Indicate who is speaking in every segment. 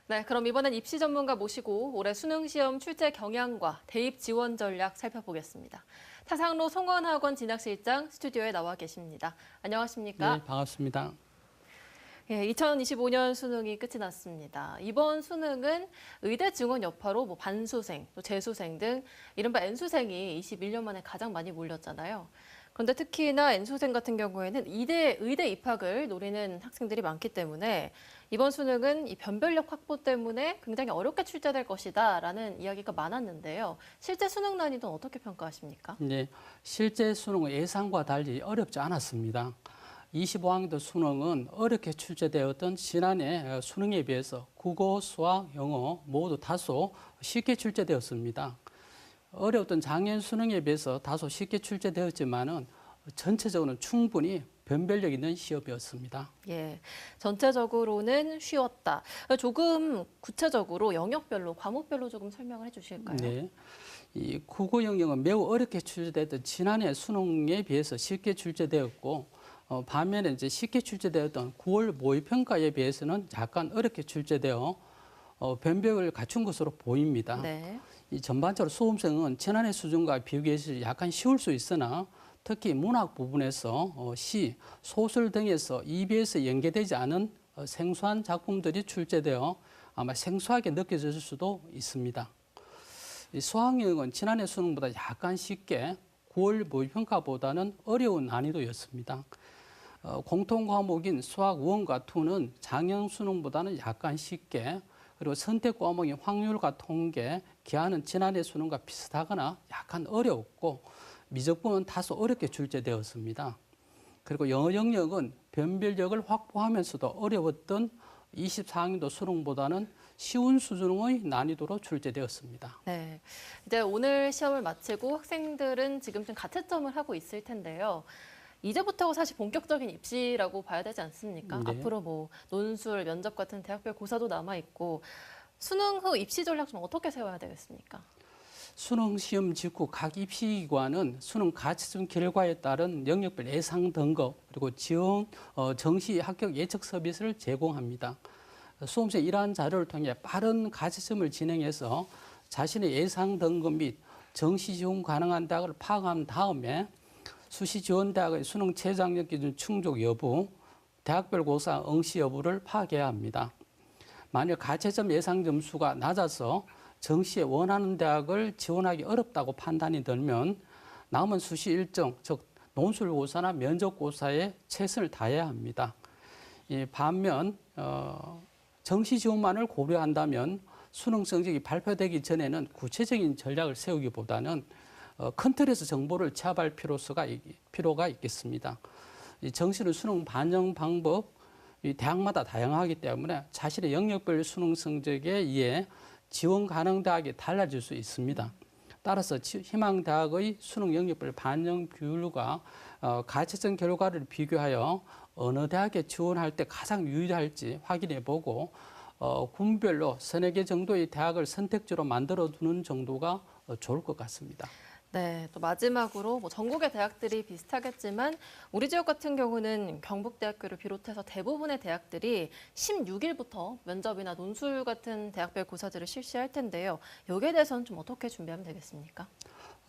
Speaker 1: 네, 그럼 이번엔 입시 전문가 모시고 올해 수능 시험 출제 경향과 대입 지원 전략 살펴보겠습니다. 타상로 송원학원 진학실장 스튜디오에 나와 계십니다. 안녕하십니까?
Speaker 2: 네, 반갑습니다.
Speaker 1: 예, 2025년 수능이 끝이 났습니다. 이번 수능은 의대 증원 여파로 반수생, 또 재수생 등 이른바 N수생이 21년 만에 가장 많이 몰렸잖아요. 그런데 특히나 N수생 같은 경우에는 의대 입학을 노리는 학생들이 많기 때문에 이번 수능은 이 변별력 확보 때문에 굉장히 어렵게 출제될 것이다라는 이야기가 많았는데요. 실제 수능 난이도는 어떻게 평가하십니까?
Speaker 2: 네, 실제 수능은 예상과 달리 어렵지 않았습니다. 25학년도 수능은 어렵게 출제되었던 지난해 수능에 비해서 국어, 수학, 영어 모두 다소 쉽게 출제되었습니다. 어려웠던 작년 수능에 비해서 다소 쉽게 출제되었지만은 전체적으로는 충분히 변별력 있는 시험이었습니다.
Speaker 1: 예, 전체적으로는 쉬웠다. 조금 구체적으로 영역별로, 과목별로 조금 설명을 해주실까요?
Speaker 2: 네, 이 국어 영역은 매우 어렵게 출제됐던 지난해 수능에 비해서 쉽게 출제되었고, 반면에 이제 쉽게 출제되었던 9월 모의평가에 비해서는 약간 어렵게 출제되어 변별을 갖춘 것으로 보입니다.
Speaker 1: 네.
Speaker 2: 이 전반적으로 수험생은 지난해 수준과 비교해서 약간 쉬울 수 있으나 특히 문학 부분에서 시, 소설 등에서 EBS에 연계되지 않은 생소한 작품들이 출제되어 아마 생소하게 느껴질 수도 있습니다. 이 수학 영역은 지난해 수능보다 약간 쉽게 9월 모의평가보다는 어려운 난이도였습니다. 공통 과목인 수학 1과 2는 작년 수능보다는 약간 쉽게, 그리고 선택 과목인 확률과 통계, 기하는 지난해 수능과 비슷하거나 약간 어려웠고, 미적분은 다소 어렵게 출제되었습니다. 그리고 영어 영역은 변별력을 확보하면서도 어려웠던 24학년도 수능보다는 쉬운 수준의 난이도로 출제되었습니다.
Speaker 1: 네. 이제 오늘 시험을 마치고 학생들은 지금쯤 가채점을 하고 있을 텐데요. 이제부터가 사실 본격적인 입시라고 봐야 되지 않습니까?
Speaker 2: 네.
Speaker 1: 앞으로 논술, 면접 같은 대학별 고사도 남아있고 수능 후 입시 전략 좀 어떻게 세워야 되겠습니까?
Speaker 2: 수능 시험 직후 각 입시기관은 수능 가채점 결과에 따른 영역별 예상 등급 그리고 정시 합격 예측 서비스를 제공합니다. 수험생 이러한 자료를 통해 빠른 가채점을 진행해서 자신의 예상 등급 및 정시 지원 가능한 대학을 파악한 다음에 수시 지원 대학의 수능 최저학력 기준 충족 여부, 대학별 고사 응시 여부를 파악해야 합니다. 만약 가채점 예상 점수가 낮아서 정시에 원하는 대학을 지원하기 어렵다고 판단이 들면 남은 수시 일정, 즉 논술고사나 면접고사에 최선을 다해야 합니다. 반면 정시 지원만을 고려한다면 수능 성적이 발표되기 전에는 구체적인 전략을 세우기보다는 큰 틀에서 정보를 취합할 필요가 있겠습니다. 정시는 수능 반영 방법, 대학마다 다양하기 때문에 자신의 영역별 수능 성적에 의해 지원 가능 대학이 달라질 수 있습니다. 따라서 희망 대학의 수능 영역별 반영 비율과 가채점 결과를 비교하여 어느 대학에 지원할 때 가장 유리할지 확인해 보고 군별로 서너 개 정도의 대학을 선택지로 만들어 두는 정도가 좋을 것 같습니다.
Speaker 1: 네, 또 마지막으로 전국의 대학들이 비슷하겠지만 우리 지역 같은 경우는 경북대학교를 비롯해서 대부분의 대학들이 16일부터 면접이나 논술 같은 대학별 고사들을 실시할 텐데요. 여기에 대해서는 좀 어떻게 준비하면 되겠습니까?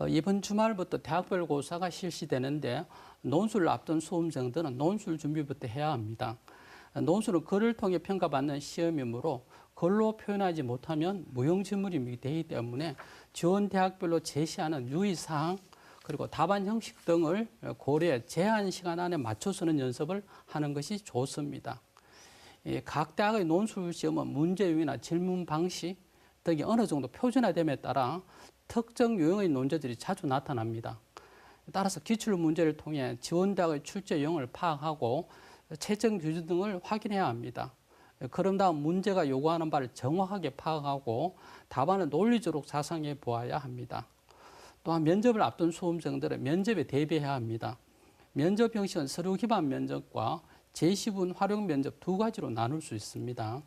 Speaker 2: 이번 주말부터 대학별 고사가 실시되는데 논술을 앞둔 수험생들은 논술 준비부터 해야 합니다. 논술은 글을 통해 평가받는 시험이므로 글로 표현하지 못하면 무용지물이 되기 때문에 지원 대학별로 제시하는 유의사항 그리고 답안 형식 등을 고려해 제한 시간 안에 맞춰서는 연습을 하는 것이 좋습니다. 각 대학의 논술 시험은 문제유희나 질문 방식 등이 어느 정도 표준화됨에 따라 특정 유형의 논제들이 자주 나타납니다. 따라서 기출 문제를 통해 지원 대학의 출제 유형을 파악하고 채점 기준 등을 확인해야 합니다. 그런 다음 문제가 요구하는 바를 정확하게 파악하고 답안을 논리적으로 자상해 보아야 합니다. 또한 면접을 앞둔 수험생들은 면접에 대비해야 합니다. 면접 형식은 서류 기반 면접과 제시문 활용 면접 두 가지로 나눌 수 있습니다.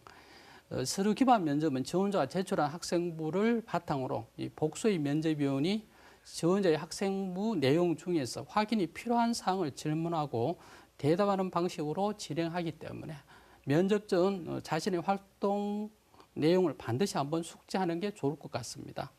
Speaker 2: 서류 기반 면접은 지원자가 제출한 학생부를 바탕으로 이 복수의 면접위원이 지원자의 학생부 내용 중에서 확인이 필요한 사항을 질문하고 대답하는 방식으로 진행하기 때문에 면접 전 자신의 활동 내용을 반드시 한번 숙지하는 게 좋을 것 같습니다.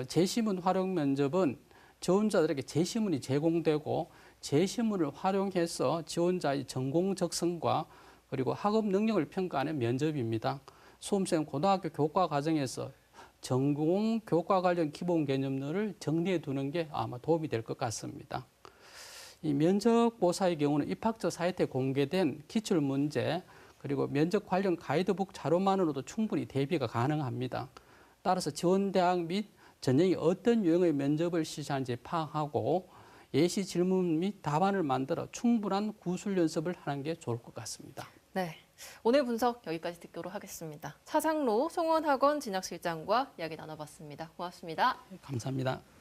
Speaker 2: 제시문 활용 면접은 지원자들에게 제시문이 제공되고 제시문을 활용해서 지원자의 전공 적성과 그리고 학업 능력을 평가하는 면접입니다. 수험생 고등학교 교과 과정에서 전공 교과 관련 기본 개념들을 정리해 두는 게 아마 도움이 될 것 같습니다. 이 면접고사의 경우는 입학처 사이트에 공개된 기출 문제 그리고 면접 관련 가이드북 자료만으로도 충분히 대비가 가능합니다. 따라서 지원대학 및 전형이 어떤 유형의 면접을 실시하는지 파악하고 예시 질문 및 답안을 만들어 충분한 구술 연습을 하는 게 좋을 것 같습니다.
Speaker 1: 네, 오늘 분석 여기까지 듣도록 하겠습니다. 차상로 송원학원 진학실장과 이야기 나눠봤습니다. 고맙습니다.
Speaker 2: 감사합니다.